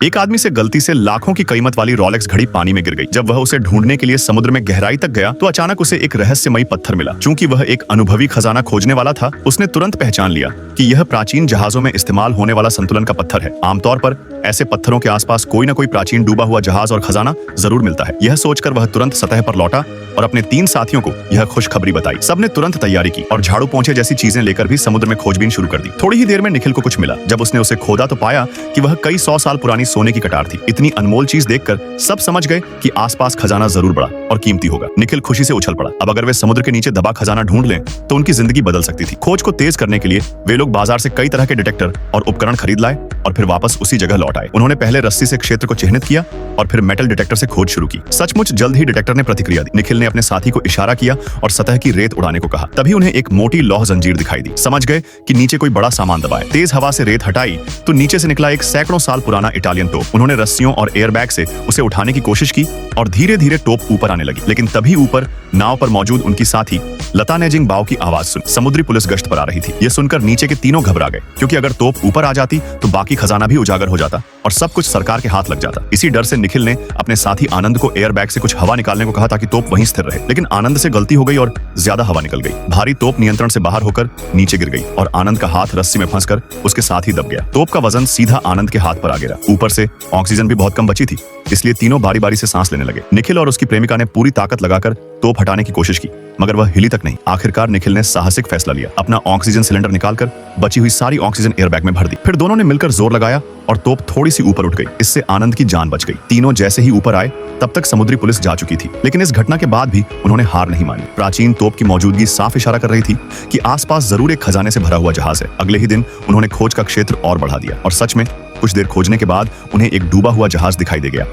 एक आदमी से गलती से लाखों की कीमत वाली रोलेक्स घड़ी पानी में गिर गई। जब वह उसे ढूंढने के लिए समुद्र में गहराई तक गया तो अचानक उसे एक रहस्यमयी पत्थर मिला। चूंकि वह एक अनुभवी खजाना खोजने वाला था, उसने तुरंत पहचान लिया कि यह प्राचीन जहाजों में इस्तेमाल होने वाला संतुलन का पत्थर है। आमतौर पर ऐसे पत्थरों के आसपास कोई न कोई प्राचीन डूबा हुआ जहाज और खजाना जरूर मिलता है। यह सोचकर वह तुरंत सतह पर लौटा और अपने 3 साथियों को यह खुशखबरी बताई। सबने तुरंत तैयारी की और झाड़ू पोंछे जैसी चीजें लेकर भी समुद्र में खोजबीन शुरू कर दी। थोड़ी ही देर में निखिल को कुछ मिला। जब उसने उसे खोदा तो पाया कि वह कई 100 साल पुरानी सोने की कटार थी। इतनी अनमोल चीज देखकर सब समझ गए कि आसपास खजाना जरूर बड़ा और कीमती होगा। निखिल खुशी से उछल पड़ा। अब अगर वे समुद्र के नीचे दबा खजाना ढूंढ लें तो उनकी जिंदगी बदल सकती थी। खोज को तेज करने के लिए वे लोग बाजार से कई तरह के डिटेक्टर और उपकरण खरीद लाए और फिर वापस उसी जगह लौट आए। उन्होंने पहले रस्सी से क्षेत्र को चिह्नित किया और फिर मेटल डिटेक्टर से खोज शुरू की। सचमुच जल्द ही डिटेक्टर ने प्रतिक्रिया दी। निखिल ने अपने साथी को इशारा किया और सतह की रेत उड़ाने को कहा। तभी उन्हें एक मोटी लौह जंजीर दिखाई दी। समझ गए कि नीचे कोई बड़ा सामान दबा है। तेज हवा से रेत हटाई तो नीचे से निकला एक सैकड़ों साल पुराना इटालियन तोप। उन्होंने रस्सियों और एयरबैग से उसे उठाने की कोशिश की और धीरे धीरे तोप ऊपर आने लगी। लेकिन तभी ऊपर नाव पर मौजूद उनकी साथी लता ने जिंगबाओ की आवाज सुनी। समुद्री पुलिस गश्त पर आ रही थी। यह सुनकर नीचे के तीनों घबरा गए, क्योंकि अगर तोप ऊपर आ जाती तो बाकी खजाना भी उजागर हो जाता और सब कुछ सरकार के हाथ लग जाता। इसी डर से निखिल ने अपने साथी आनंद को एयरबैग से कुछ हवा निकालने को कहा ताकि तोप वहीं स्थिर रहे। लेकिन आनंद से गलती हो गई और ज्यादा हवा निकल गई। भारी तोप नियंत्रण से बाहर होकर नीचे गिर गई और आनंद का हाथ रस्सी में फंसकर उसके साथ ही दब गया। तोप का वजन सीधा आनंद के हाथ पर आ गिरा। ऊपर से ऑक्सीजन भी बहुत कम बची थी, इसलिए तीनों बारी बारी से सांस लेने लगे। निखिल और उसकी प्रेमिका ने पूरी ताकत लगाकर तोप हटाने की कोशिश की, मगर वह हिली तक नहीं। आखिरकार निखिल ने साहसिक फैसला लिया। अपना ऑक्सीजन सिलेंडर निकालकर बची हुई सारी ऑक्सीजन एयरबैग में भर दी। फिर दोनों ने मिलकर जोर लगाया और तोप थोड़ी सी ऊपर उठ गई। इससे आनंद की जान बच गई। तीनों जैसे ही ऊपर आए तब तक समुद्री पुलिस जा चुकी थी। लेकिन इस घटना के बाद भी उन्होंने हार नहीं मानी। प्राचीन तोप की मौजूदगी साफ इशारा कर रही थी कि आसपास जरूर एक खजाने से भरा हुआ जहाज है। अगले ही दिन उन्होंने खोज का क्षेत्र और बढ़ा दिया और सच में कुछ देर खोजने के बाद उन्हें एक डूबा हुआ जहाज दिखाई दे गया।